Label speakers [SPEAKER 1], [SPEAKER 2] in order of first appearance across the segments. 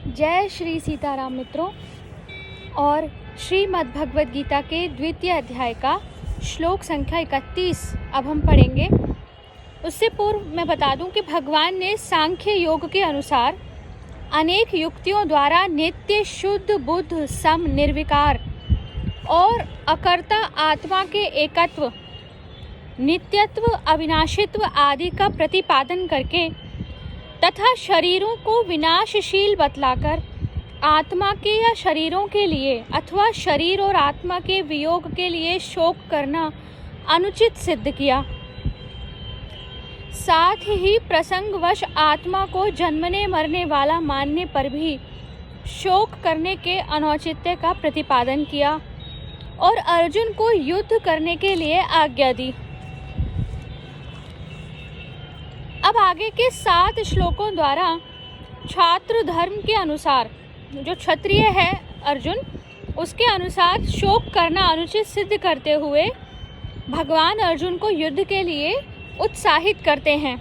[SPEAKER 1] जय श्री सीताराम मित्रों। और श्रीमद् भगवद गीता के द्वितीय अध्याय का श्लोक संख्या 31 अब हम पढ़ेंगे। उससे पूर्व मैं बता दूं कि भगवान ने सांख्य योग के अनुसार अनेक युक्तियों द्वारा नित्य शुद्ध बुद्ध सम निर्विकार और अकर्ता आत्मा के एकत्व, नित्यत्व, अविनाशित्व आदि का प्रतिपादन करके तथा शरीरों को विनाशशील बतलाकर आत्मा के या शरीरों के लिए अथवा शरीर और आत्मा के वियोग के लिए शोक करना अनुचित सिद्ध किया। साथ ही प्रसंगवश आत्मा को जन्मने मरने वाला मानने पर भी शोक करने के अनौचित्य का प्रतिपादन किया और अर्जुन को युद्ध करने के लिए आज्ञा दी। अब आगे के 7 श्लोकों द्वारा छात्र धर्म के अनुसार, जो क्षत्रिय है अर्जुन, उसके अनुसार शोक करना अनुचित सिद्ध करते हुए भगवान अर्जुन को युद्ध के लिए उत्साहित करते हैं।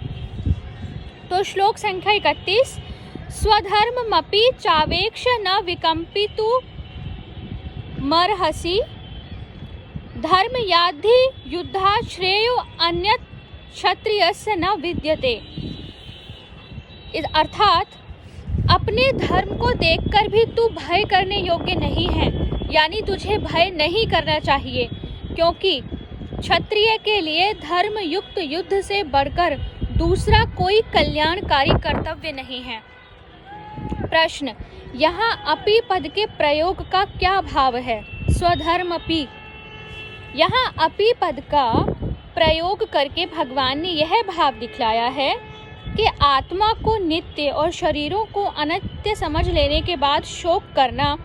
[SPEAKER 1] तो श्लोक संख्या 31, स्वधर्ममपि चावेक्ष न विकम्पितु मर्हसि धर्म याद्धि युद्धा श्रेयो अन्यत् क्षत्रियस्य न विद्यते। अर्थात अपने धर्म को देखकर भी तू भय करने योग्य नहीं है, यानी तुझे भय नहीं करना चाहिए, क्योंकि क्षत्रिय के लिए धर्म युक्त युद्ध से बढ़कर दूसरा कोई कल्याणकारी कर्तव्य नहीं है। प्रश्न, यहाँ अपि पद के प्रयोग का क्या भाव है? स्वधर्मपि, यहाँ अपि पद का प्रयोग करके भगवान ने यह भाव दिखलाया है कि आत्मा को नित्य और शरीरों को अनित्य समझ लेने के बाद शोक करना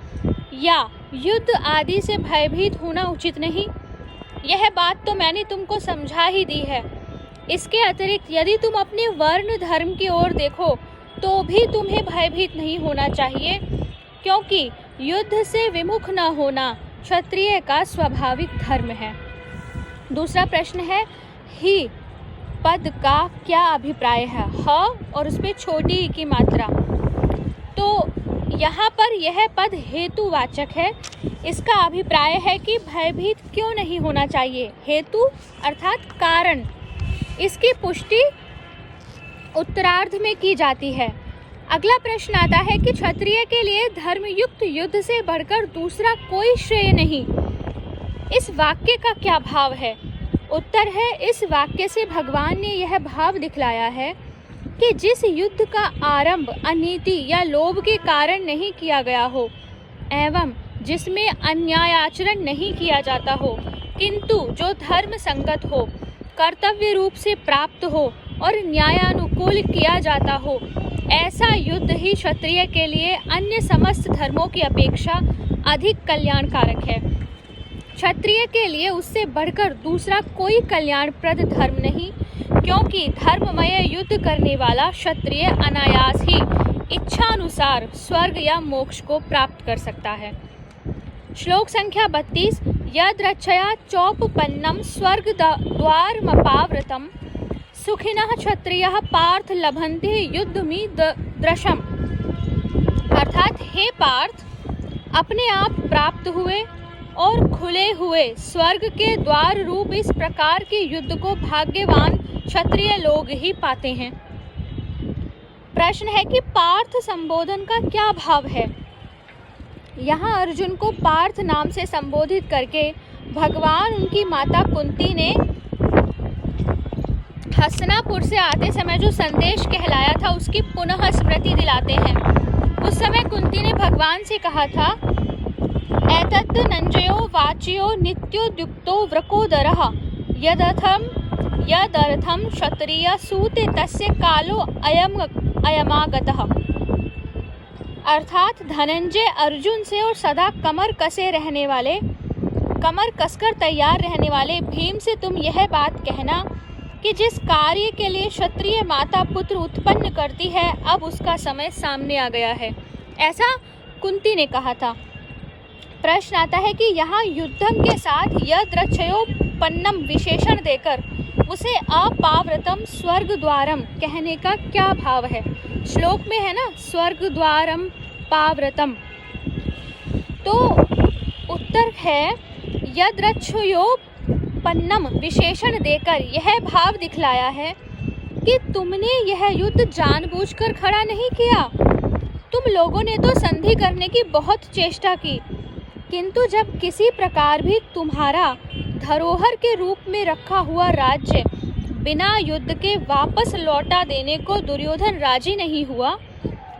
[SPEAKER 1] या युद्ध आदि से भयभीत होना उचित नहीं। यह बात तो मैंने तुमको समझा ही दी है। इसके अतिरिक्त यदि तुम अपने वर्ण धर्म की ओर देखो तो भी तुम्हें भयभीत नहीं होना चाहिए, क्योंकि युद्ध से विमुख न होना क्षत्रिय का स्वाभाविक धर्म है। दूसरा प्रश्न है, ही पद का क्या अभिप्राय है? ह और उस पे छोटी ई की मात्रा। तो यहाँ पर यह पद हेतुवाचक है। इसका अभिप्राय है कि भयभीत क्यों नहीं होना चाहिए। हेतु अर्थात कारण, इसकी पुष्टि उत्तरार्ध में की जाती है। अगला प्रश्न आता है कि क्षत्रिय के लिए धर्मयुक्त युद्ध से बढ़कर दूसरा कोई श्रेय नहीं। इस वाक्य का क्या भाव है? उत्तर है, इस वाक्य से भगवान ने यह भाव दिखलाया है कि जिस युद्ध का आरंभ अनीति या लोभ के कारण नहीं किया गया हो एवं जिसमें अन्यायाचरण नहीं किया जाता हो, किंतु जो धर्म संगत हो, कर्तव्य रूप से प्राप्त हो और न्यायानुकूल किया जाता हो, ऐसा युद्ध ही क्षत्रिय के लिए अन्य समस्त धर्मों की अपेक्षा अधिक कल्याणकारक है। क्षत्रिय के लिए उससे बढ़कर दूसरा कोई कल्याणप्रद धर्म नहीं, क्योंकि धर्ममय युद्ध करने वाला क्षत्रिय अनायास ही इच्छानुसार स्वर्ग या मोक्ष को प्राप्त कर सकता है। श्लोक संख्या 32, यद्रक्षया चौपपन्नम स्वर्ग द्वारमपावृतम सुखिनः क्षत्रियः पार्थ लभन्ते युद्धमि दृशम। अर्थात हे पार्थ, अपने आप प्राप्त हुए और खुले हुए स्वर्ग के द्वार रूप इस प्रकार के युद्ध को भाग्यवान क्षत्रिय लोग ही पाते हैं। प्रश्न है कि पार्थ संबोधन का क्या भाव है? यहाँ अर्जुन को पार्थ नाम से संबोधित करके भगवान उनकी माता कुंती ने हस्तिनापुर से आते समय जो संदेश कहलाया था उसकी पुनः स्मृति दिलाते हैं। उस समय कुंती ने भगवान से कहा था, एतत् नंजयो वाच्यो नित्योद्युक्तो वृकोदरः यदर्थम क्षत्रिय सूते तस्य कालो अयमागतः। अर्थात धनंजय अर्जुन से और सदा कमर कसकर तैयार रहने वाले भीम से तुम यह बात कहना कि जिस कार्य के लिए क्षत्रिय माता पुत्र उत्पन्न करती है, अब उसका समय सामने आ गया है। ऐसा कुंती ने कहा था। प्रश्न आता है कि यहाँ युद्धम के साथ यद्रक्षयोपन्नम विशेषण देकर उसे अपावृतम स्वर्ग द्वारम कहने का क्या भाव है? श्लोक में है ना, स्वर्ग द्वारम पाव्रतम। तो उत्तर है यद्रक्षयोपपन्नम विशेषण देकर यह भाव दिखलाया है कि तुमने यह युद्ध जानबूझकर खड़ा नहीं किया। तुम लोगों ने तो संधि करने की बहुत चेष्टा की, किंतु जब किसी प्रकार भी तुम्हारा धरोहर के रूप में रखा हुआ राज्य बिना युद्ध के वापस लौटा देने को दुर्योधन राजी नहीं हुआ,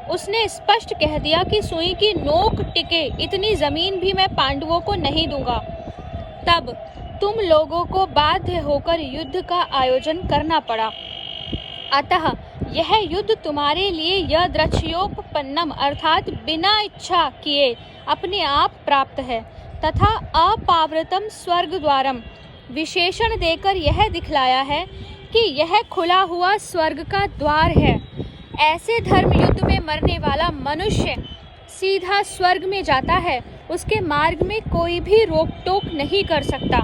[SPEAKER 1] उसने स्पष्ट कह दिया कि सुई की नोक टिके इतनी जमीन भी मैं पांडवों को नहीं दूंगा। तब तुम लोगों को बाध्य होकर युद्ध का आयोजन करना पड़ा। अतः यह युद्ध तुम्हारे लिए यद्रक्षयोपपन्नम अर्थात बिना इच्छा किए अपने आप प्राप्त है, तथा अपाव्रतम स्वर्ग द्वारम विशेषण देकर यह दिखलाया है कि यह खुला हुआ स्वर्ग का द्वार है। ऐसे धर्म युद्ध में मरने वाला मनुष्य सीधा स्वर्ग में जाता है, उसके मार्ग में कोई भी रोक टोक नहीं कर सकता।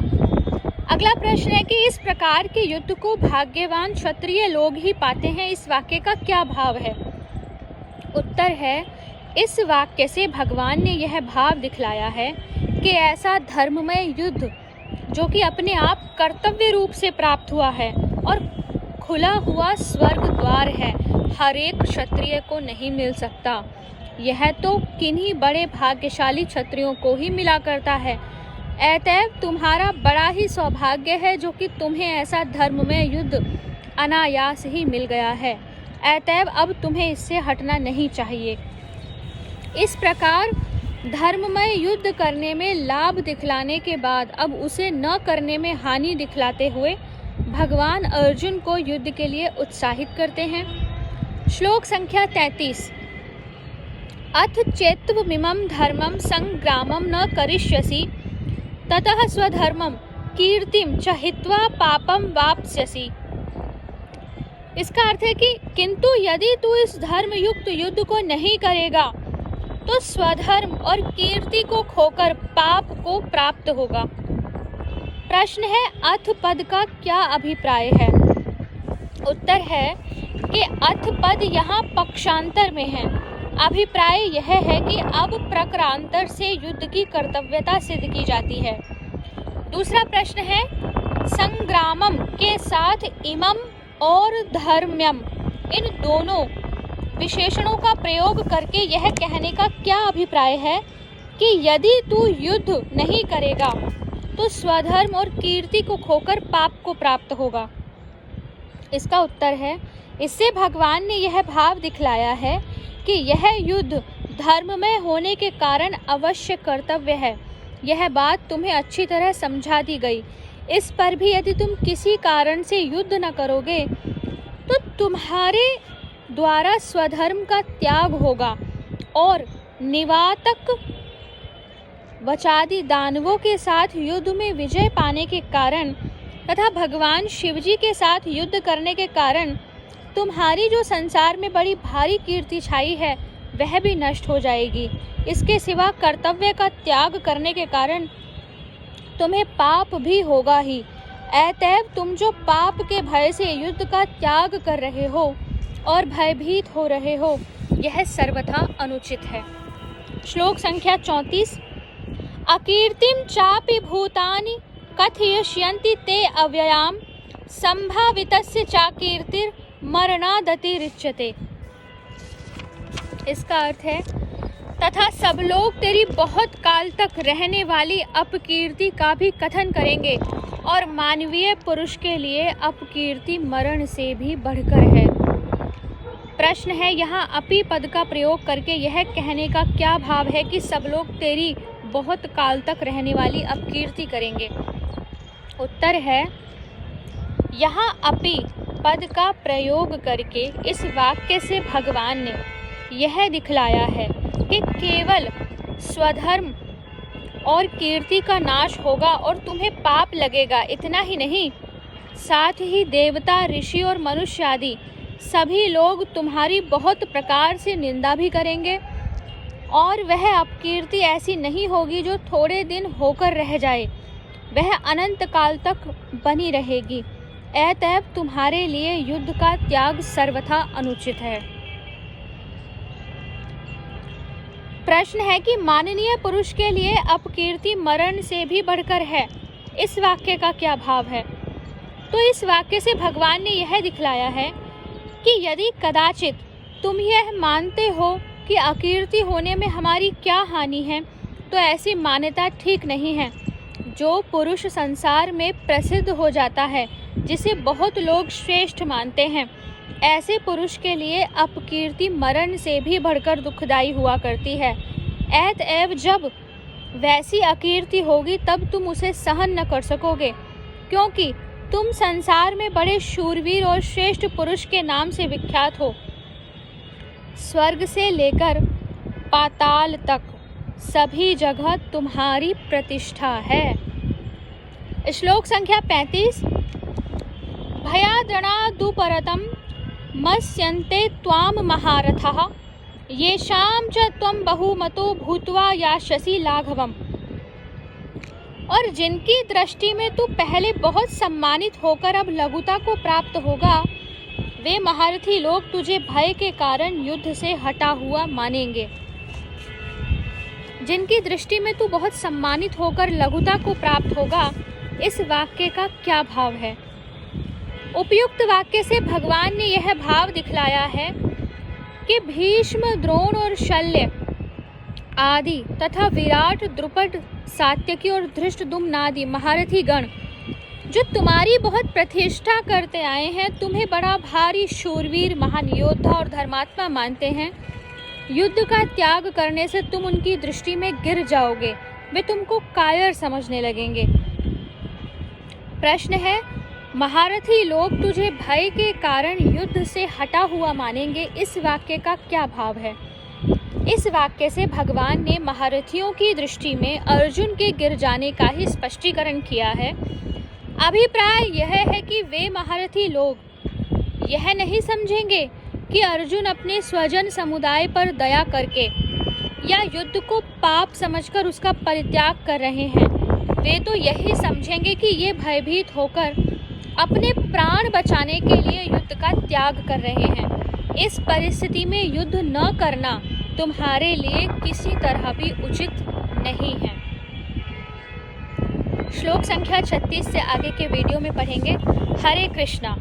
[SPEAKER 1] अगला प्रश्न है कि इस प्रकार के युद्ध को भाग्यवान क्षत्रिय लोग ही पाते हैं। इस वाक्य का क्या भाव है? उत्तर है, इस वाक्य से भगवान ने यह भाव दिखलाया है कि ऐसा धर्ममय युद्ध जो कि अपने आप कर्तव्य रूप से प्राप्त हुआ है और खुला हुआ स्वर्ग द्वार है, हर एक क्षत्रिय को नहीं मिल सकता। यह तो किन्हीं बड़े भाग्यशाली क्षत्रियों को ही मिला करता है। अतएव तुम्हारा बड़ा ही सौभाग्य है जो कि तुम्हें ऐसा धर्ममय युद्ध अनायास ही मिल गया है। अतएव अब तुम्हें इससे हटना नहीं चाहिए। इस प्रकार धर्ममय युद्ध करने में लाभ दिखलाने के बाद अब उसे न करने में हानि दिखलाते हुए भगवान अर्जुन को युद्ध के लिए उत्साहित करते हैं। श्लोक संख्या 33। अथ चेत्त्वमिमं धर्मं संग्रामं न करिष्यसि ततः स्वधर्मं कीर्तिं च हित्वा पापं वाप्स्यसि। इसका अर्थ है कि किंतु यदि तू इस धर्म युक्त युद्ध को नहीं करेगा तो स्वधर्म और कीर्ति को खोकर पाप को प्राप्त होगा। प्रश्न है, अथ पद का क्या अभिप्राय है? उत्तर है कि अथ पद यहाँ पक्षांतर में है। अभिप्राय यह है कि अब प्रकरांतर से युद्ध की कर्तव्यता सिद्ध की जाती है। दूसरा प्रश्न है, संग्रामम के साथ इमम और धर्म्यम इन दोनों विशेषणों का प्रयोग करके यह कहने का क्या अभिप्राय है कि यदि तू युद्ध नहीं करेगा तो स्वधर्म और कीर्ति को खोकर पाप को प्राप्त होगा। इसका उत्तर है, इससे भगवान ने यह भाव दिखलाया है कि यह युद्ध धर्ममय होने के कारण अवश्य कर्तव्य है। यह बात तुम्हें अच्छी तरह समझा दी गई। इस पर भी यदि तुम किसी कारण से युद्ध न करोगे तो तुम्हारे द्वारा स्वधर्म का त्याग होगा और निवातक वचादि दानवों के साथ युद्ध में विजय पाने के कारण तथा भगवान शिवजी के साथ युद्ध करने के कारण तुम्हारी जो संसार में बड़ी भारी कीर्ति छाई है वह भी नष्ट हो जाएगी। इसके सिवा कर्तव्य का त्याग करने के कारण तुम्हें पाप भी होगा ही। अतएव तुम जो पाप के भय से युद्ध का त्याग कर रहे हो और भयभीत हो रहे हो, यह सर्वथा अनुचित है। श्लोक संख्या 34। अकीर्तिम चापि भूतानि कथयिष्यन्ति ते अव्ययाम संभावितस्य चाकीर्तिर मरणादतिरिच्यते। इसका अर्थ है, तथा सब लोग तेरी बहुत काल तक रहने वाली अपकीर्ति का भी कथन करेंगे और मानवीय पुरुष के लिए अपकीर्ति मरण से भी बढ़कर है। प्रश्न है, यहाँ अपि पद का प्रयोग करके यह कहने का क्या भाव है कि सब लोग तेरी बहुत काल तक रहने वाली अपकीर्ति करेंगे? उत्तर है, यहाँ अपि पद का प्रयोग करके इस वाक्य से भगवान ने यह दिखलाया है कि केवल स्वधर्म और कीर्ति का नाश होगा और तुम्हें पाप लगेगा। इतना ही नहीं, साथ ही देवता, ऋषि और मनुष्य आदि सभी लोग तुम्हारी बहुत प्रकार से निंदा भी करेंगे और वह अपकीर्ति ऐसी नहीं होगी जो थोड़े दिन होकर रह जाए, वह अनंत काल तक बनी रहेगी। अतएव तुम्हारे लिए युद्ध का त्याग सर्वथा अनुचित है। प्रश्न है कि माननीय पुरुष के लिए अपकीर्ति मरण से भी बढ़कर है, इस वाक्य का क्या भाव है? तो इस वाक्य से भगवान ने यह दिखलाया है कि यदि कदाचित तुम यह मानते हो कि अकीर्ति होने में हमारी क्या हानि है, तो ऐसी मान्यता ठीक नहीं है। जो पुरुष संसार में प्रसिद्ध हो जाता है, जिसे बहुत लोग श्रेष्ठ मानते हैं, ऐसे पुरुष के लिए अपकीर्ति मरण से भी बढ़कर दुखदाई हुआ करती है। अतएव जब वैसी अकीर्ति होगी तब तुम उसे सहन न कर सकोगे, क्योंकि तुम संसार में बड़े शूरवीर और श्रेष्ठ पुरुष के नाम से विख्यात हो। स्वर्ग से लेकर पाताल तक सभी जगह तुम्हारी प्रतिष्ठा है। श्लोक संख्या 35। भयाद्रणादुपरतं मत्स्यन्ते त्वां महारथः येषां च त्वं बहुमतो भूत्वा यास्यसि लाघवम्। और जिनकी दृष्टि में तू पहले बहुत सम्मानित होकर अब लघुता को प्राप्त होगा, वे महारथी लोग तुझे भय के कारण युद्ध से हटा हुआ मानेंगे। जिनकी दृष्टि में तू बहुत सम्मानित होकर लघुता को प्राप्त होगा, इस वाक्य का क्या भाव है? उपयुक्त वाक्य से भगवान ने यह भाव दिखलाया है कि भीष्म, द्रोण और शल्य आदि तथा विराट, द्रुपद, सात्यकी और धृष्टद्युम्न आदि महारथी गण जो तुम्हारी बहुत प्रतिष्ठा करते आए हैं, तुम्हें बड़ा भारी शूरवीर, महान योद्धा और धर्मात्मा मानते हैं। युद्ध का त्याग करने से तुम उनकी दृष्टि में गिर जाओगे, वे तुमको कायर समझने लगेंगे। प्रश्न है, महारथी लोग तुझे भय के कारण युद्ध से हटा हुआ मानेंगे, इस वाक्य का क्या भाव है? इस वाक्य से भगवान ने महारथियों की दृष्टि में अर्जुन के गिर जाने का ही स्पष्टीकरण किया है। अभिप्राय यह है कि वे महारथी लोग यह नहीं समझेंगे कि अर्जुन अपने स्वजन समुदाय पर दया करके या युद्ध को पाप समझकर उसका परित्याग कर रहे हैं। वे तो यही समझेंगे कि ये भयभीत होकर अपने प्राण बचाने के लिए युद्ध का त्याग कर रहे हैं। इस परिस्थिति में युद्ध न करना तुम्हारे लिए किसी तरह भी उचित नहीं है। श्लोक संख्या 36 से आगे के वीडियो में पढ़ेंगे। हरे कृष्णा।